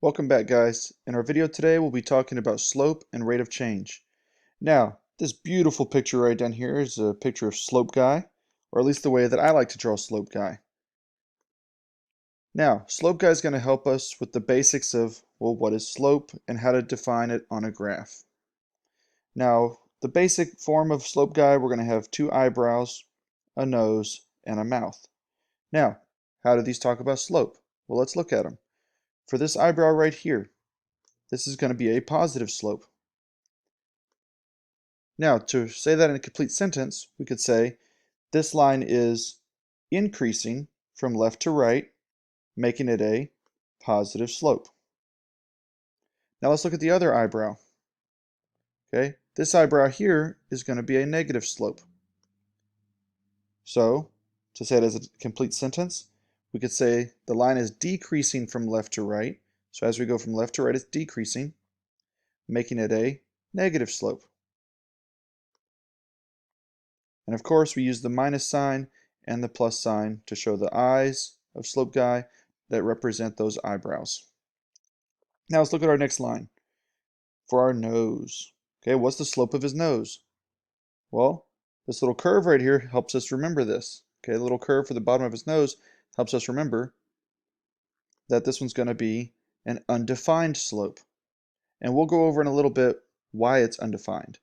Welcome back, guys. In our video today, we'll be talking about slope and rate of change. Now, this beautiful picture right down here is a picture of Slope Guy, or at least the way that I like to draw Slope Guy. Now, Slope Guy is going to help us with the basics of, well, what is slope and how to define it on a graph. Now, the basic form of Slope Guy, we're going to have two eyebrows, a nose, and a mouth. Now, how do these talk about slope? Well, let's look at them. For this eyebrow right here, this is going to be a positive slope. Now, to say that in a complete sentence, we could say this line is increasing from left to right, making it a positive slope. Now let's look at the other eyebrow. Okay, this eyebrow here is going to be a negative slope. So, to say it as a complete sentence, we could say the line is decreasing from left to right. So as we go from left to right, it's decreasing, making it a negative slope. And of course, we use the minus sign and the plus sign to show the eyes of Slope Guy that represent those eyebrows. Now let's look at our next line for our nose. Okay, what's the slope of his nose? Well, this little curve right here helps us remember this. Okay, the little curve for the bottom of his nose helps us remember that this one's going to be an undefined slope. And we'll go over in a little bit why it's undefined.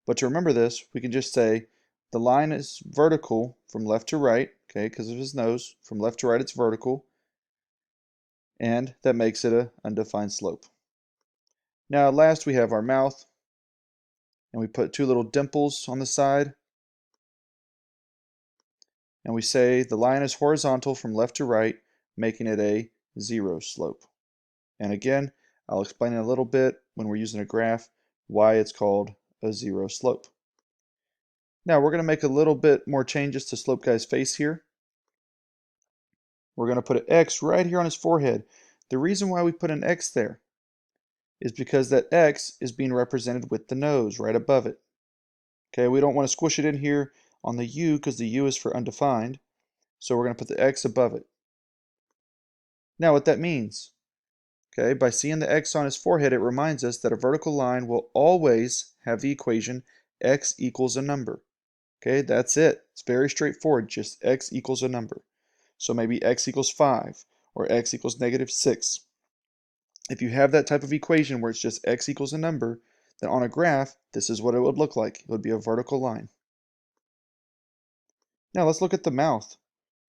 But to remember this, we can just say the line is vertical from left to right, okay, because of his nose. From left to right, it's vertical, and that makes it an undefined slope. Now, last we have our mouth, and we put two little dimples on the side, and we say the line is horizontal from left to right, making it a zero slope. And again, I'll explain in a little bit when we're using a graph why it's called a zero slope. Now we're going to make a little bit more changes to Slope Guy's face here. We're going to put an X right here on his forehead. The reason why we put an X there is because that X is being represented with the nose right above it. Okay, we don't want to squish it in here on the U because the U is for undefined. So we're going to put the X above it. Now what that means, okay, by seeing the X on his forehead, it reminds us that a vertical line will always have the equation X equals a number. Okay, that's it. It's very straightforward, just X equals a number. So maybe X equals 5 or X equals -6. If you have that type of equation where it's just X equals a number, then on a graph, this is what it would look like. It would be a vertical line. Now let's look at the mouth.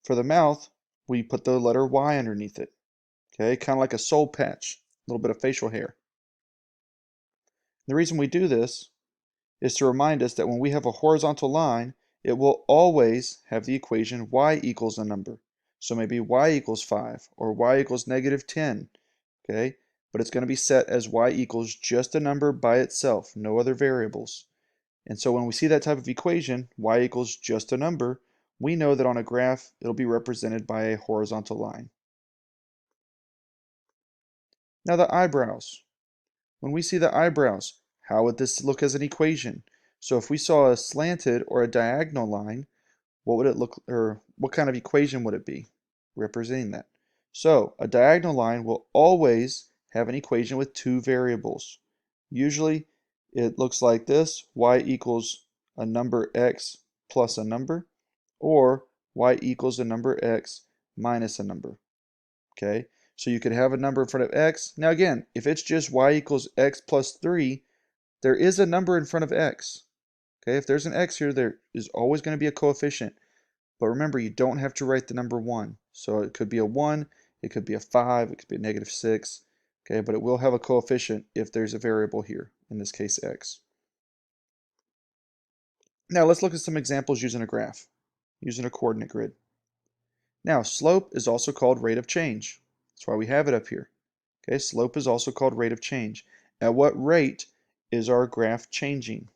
For the mouth, we put the letter Y underneath it. Okay, kind of like a soul patch, a little bit of facial hair. The reason we do this is to remind us that when we have a horizontal line, it will always have the equation y equals a number. So maybe y equals 5 or y equals -10, okay? But it's going to be set as y equals just a number by itself, no other variables. And so when we see that type of equation, y equals just a number, we know that on a graph, it'll be represented by a horizontal line. Now the eyebrows. When we see the eyebrows, how would this look as an equation? So if we saw a slanted or a diagonal line, what would it look, or what kind of equation would it be representing that? So a diagonal line will always have an equation with two variables. Usually it looks like this, y equals a number x plus a number, or y equals a number x minus a number. Okay, so you could have a number in front of x. Now again, if it's just y equals x plus 3, there is a number in front of x. Okay, if there's an x here, there is always going to be a coefficient. But remember, you don't have to write the number 1. So it could be a 1, it could be a 5, it could be a -6. Okay, but it will have a coefficient if there's a variable here, in this case x. Now let's look at some examples using a graph, using a coordinate grid. Now, slope is also called rate of change. That's why we have it up here. Okay, slope is also called rate of change. At what rate is our graph changing?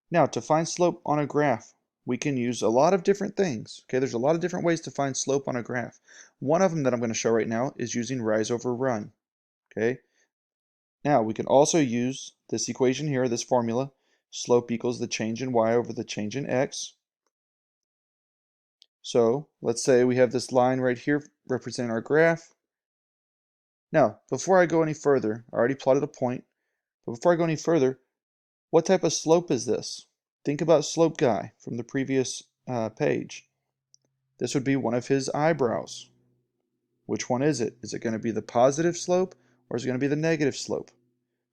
Now, to find slope on a graph, we can use a lot of different things. Okay, there's a lot of different ways to find slope on a graph. One of them that I'm going to show right now is using rise over run. Okay, now we can also use this equation here, this formula, slope equals the change in y over the change in x. So let's say we have this line right here representing our graph. Now, before I go any further, I already plotted a point, but before I go any further, what type of slope is this? Think about Slope Guy from the previous page. This would be one of his eyebrows. Which one is it? Is it going to be the positive slope or is it going to be the negative slope?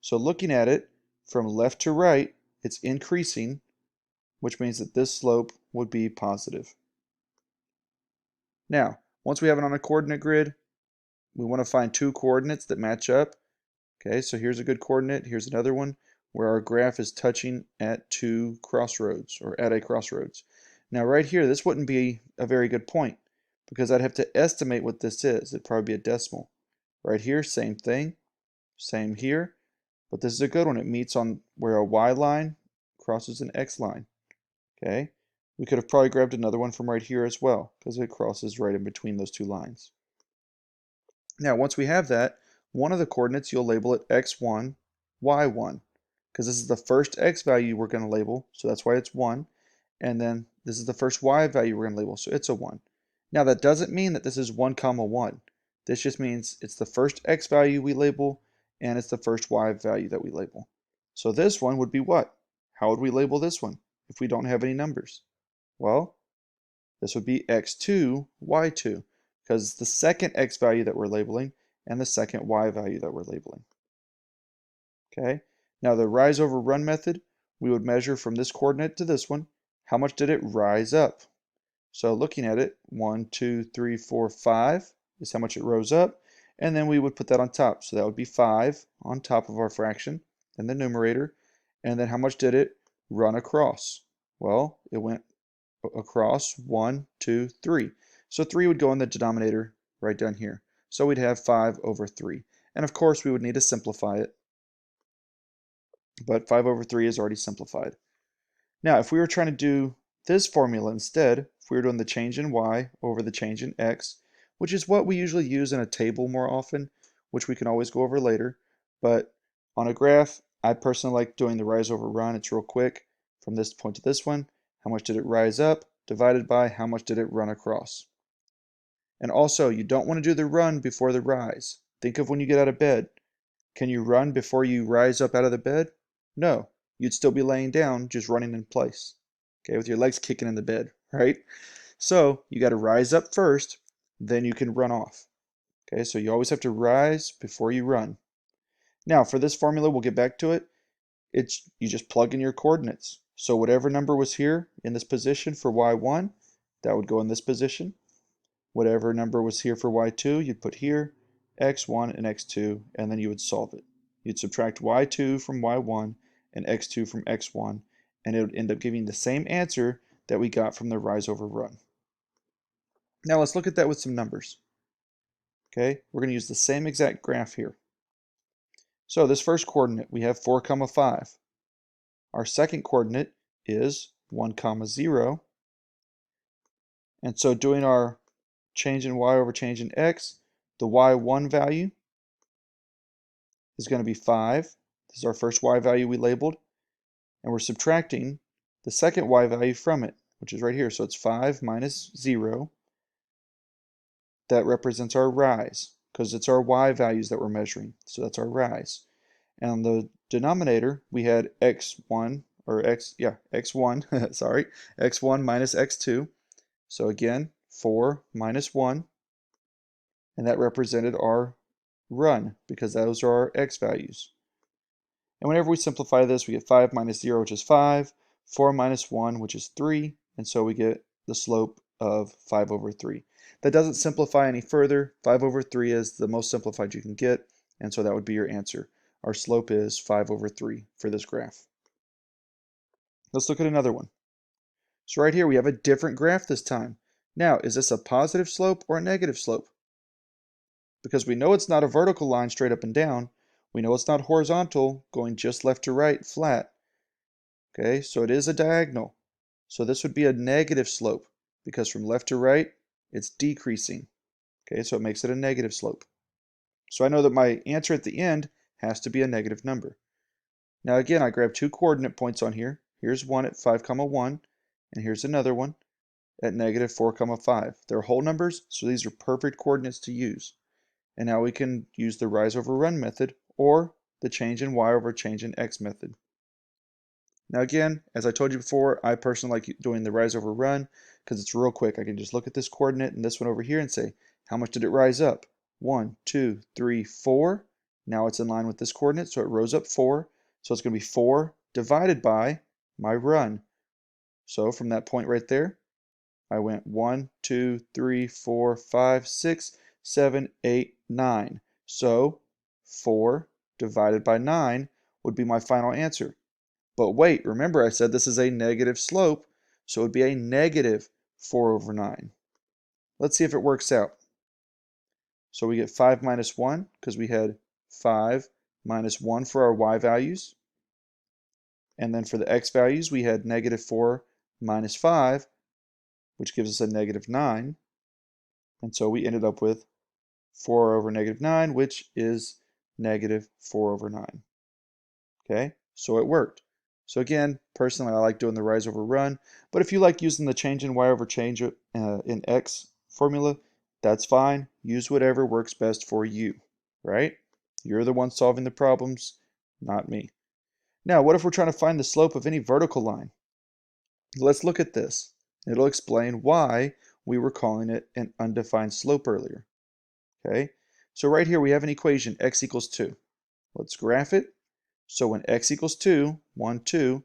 So looking at it from left to right, it's increasing, which means that this slope would be positive. Now, once we have it on a coordinate grid, we want to find two coordinates that match up. Okay, so here's a good coordinate, here's another one where our graph is touching at two crossroads or at a crossroads. Now right here, this wouldn't be a very good point because I'd have to estimate what this is. It'd probably be a decimal. Right here, same thing, same here, but this is a good one. It meets on where a Y line crosses an X line. Okay, we could have probably grabbed another one from right here as well because it crosses right in between those two lines. Now, once we have that, one of the coordinates you'll label it x1, y1, because this is the first x value we're going to label, so that's why it's 1. And then this is the first y value we're going to label, so it's a 1. Now, that doesn't mean that this is 1 comma 1. This just means it's the first x value we label, and it's the first y value that we label. So this one would be what? How would we label this one if we don't have any numbers? Well, this would be x2, y2, because it's the second x value that we're labeling and the second y value that we're labeling. Okay, now the rise over run method, we would measure from this coordinate to this one, how much did it rise up? So looking at it, 1, 2, 3, 4, 5 is how much it rose up, and then we would put that on top. So that would be 5 on top of our fraction in the numerator, and then how much did it run across? Well, it went across 1, 2, 3. So 3 would go in the denominator right down here. So we'd have 5 over 3. And of course, we would need to simplify it. But 5 over 3 is already simplified. Now, if we were trying to do this formula instead, if we were doing the change in y over the change in x, which is what we usually use in a table more often, which we can always go over later, but on a graph, I personally like doing the rise over run. It's real quick. From this point to this one, how much did it rise up, divided by how much did it run across. And also, you don't want to do the run before the rise. Think of when you get out of bed. Can you run before you rise up out of the bed? No, you'd still be laying down, just running in place. Okay, with your legs kicking in the bed, right? So you got to rise up first, then you can run off. Okay, so you always have to rise before you run. Now, for this formula, we'll get back to it. You just plug in your coordinates. So whatever number was here in this position for y1, that would go in this position. Whatever number was here for y2, you'd put here, x1 and x2, and then you would solve it. You'd subtract y2 from y1 and x2 from x1, and it would end up giving the same answer that we got from the rise over run. Now let's look at that with some numbers. Okay, we're going to use the same exact graph here. So this first coordinate, we have 4, 5. Our second coordinate is 1, 0. And so doing our change in y over change in x, the y1 value is going to be 5. This is our first y value we labeled. And we're subtracting the second y value from it, which is right here. So it's 5 minus 0. That represents our rise, because it's our y values that we're measuring. So that's our rise. And on the denominator, we had x1, x1, sorry, x1 minus x2. So again, 4 minus 1. And that represented our run, because those are our x values. And whenever we simplify this, we get 5 minus 0, which is 5, 4 minus 1, which is 3, and so we get the slope of 5 over 3. That doesn't simplify any further. 5 over 3 is the most simplified you can get, and so that would be your answer. Our slope is 5 over 3 for this graph. Let's look at another one. So right here we have a different graph this time. Now, is this a positive slope or a negative slope? Because we know it's not a vertical line straight up and down. We know it's not horizontal, going just left to right, flat. Okay, so it is a diagonal. So this would be a negative slope, because from left to right, it's decreasing. Okay, so it makes it a negative slope. So I know that my answer at the end has to be a negative number. Now again, I grab two coordinate points on here. Here's one at 5, 1, and here's another one at negative 4, 5. They're whole numbers, so these are perfect coordinates to use. And now we can use the rise over run method or the change in y over change in x method. Now again, as I told you before, I personally like doing the rise over run because it's real quick. I can just look at this coordinate and this one over here and say, how much did it rise up? 1, 2, 3, 4. Now it's in line with this coordinate, so it rose up 4. So it's going to be 4 divided by my run. So from that point right there, I went 1, 2, 3, 4, 5, 6, 7, 8, 9. So 4 divided by 9 would be my final answer. But wait, remember I said this is a negative slope, so it would be a negative 4 over 9. Let's see if it works out. So we get 5 minus 1 because we had 5 minus 1 for our y values. And then for the x values, we had negative 4 minus 5, which gives us a negative 9. And so we ended up with 4 over negative 9, which is negative 4 over 9. Okay, so it worked. So again, personally, I like doing the rise over run, but if you like using the change in y over change in x formula, that's fine. Use whatever works best for you, right? You're the one solving the problems, not me. Now, what if we're trying to find the slope of any vertical line? Let's look at this. It'll explain why we were calling it an undefined slope earlier. Okay, so right here we have an equation, x equals 2. Let's graph it. So when x equals 2, 1, 2,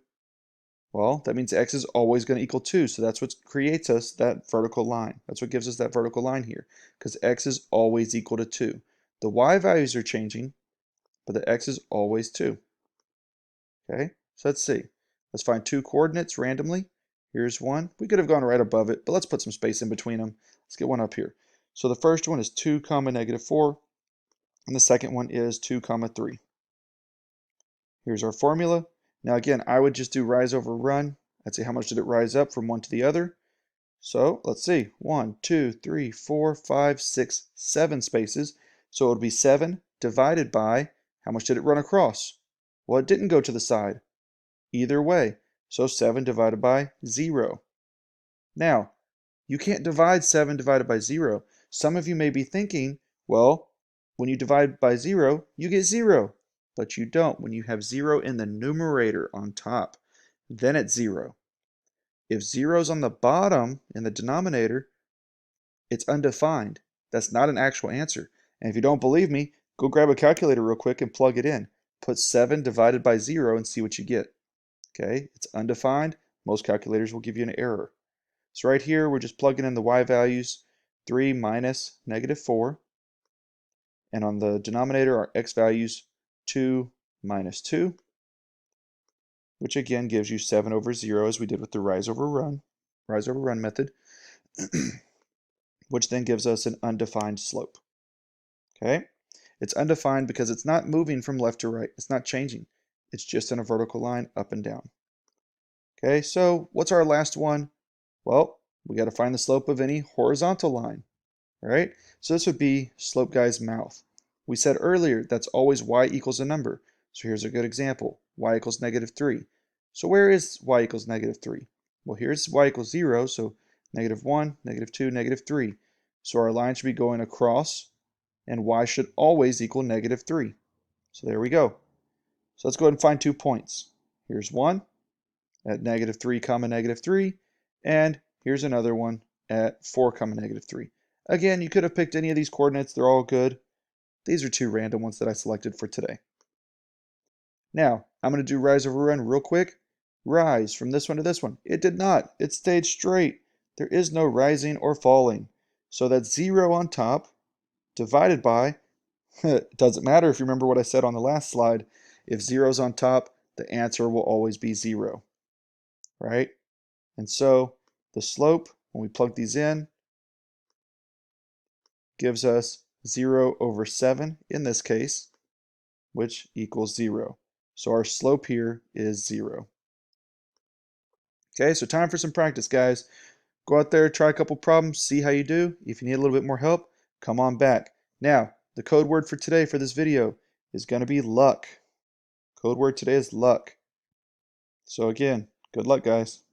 well, that means x is always going to equal 2. So that's what creates us that vertical line. That's what gives us that vertical line here, because x is always equal to 2. The y values are changing, but the x is always 2. Okay, so let's see. Let's find two coordinates randomly. Here's one. We could have gone right above it, but let's put some space in between them. Let's get one up here. So the first one is 2 comma negative 4, and the second one is 2 comma 3. Here's our formula. Now again, I would just do rise over run. I'd say how much did it rise up from one to the other. So let's see, 1, 2, 3, 4, 5, 6, 7 spaces. So it would be 7 divided by, how much did it run across? Well, it didn't go to the side. Either way, so 7 divided by 0. Now, you can't divide 7 divided by 0. Some of you may be thinking, well, when you divide by 0, you get 0. But you don't when you have 0 in the numerator on top. Then it's 0. If 0 is on the bottom in the denominator, it's undefined. That's not an actual answer. And if you don't believe me, go grab a calculator real quick and plug it in. Put 7 divided by 0 and see what you get. Okay, it's undefined. Most calculators will give you an error. So right here, we're just plugging in the y values, 3 minus negative 4. And on the denominator, our x values, 2 minus 2, which again gives you 7 over 0 as we did with the rise over run method, which then gives us an undefined slope. Okay, it's undefined because it's not moving from left to right. It's not changing. It's just in a vertical line up and down. Okay, so what's our last one? Well, we got to find the slope of any horizontal line, right? So this would be slope guy's mouth. We said earlier that's always y equals a number. So here's a good example. Y equals negative 3. So where is y equals negative 3? Well, here's y equals 0, so negative 1, negative 2, negative 3. So our line should be going across, and y should always equal negative 3. So there we go. So let's go ahead and find 2 points. Here's one at negative 3 comma negative 3, and here's another one at 4 comma negative 3. Again, you could have picked any of these coordinates. They're all good. These are 2 random ones that I selected for today. Now, I'm going to do rise over run real quick. Rise from this one to this one. It did not. It stayed straight. There is no rising or falling. So that's 0 on top divided by, it doesn't matter if you remember what I said on the last slide. If 0 is on top, the answer will always be 0. Right? And so the slope, when we plug these in, gives us 0 over 7 in this case, which equals 0. So our slope here is 0. Okay, so time for some practice, guys. Go out there, try a couple problems, see how you do. If you need a little bit more help, come on back. Now, the code word for today for this video is going to be luck. Code word today is luck. So again, good luck, guys.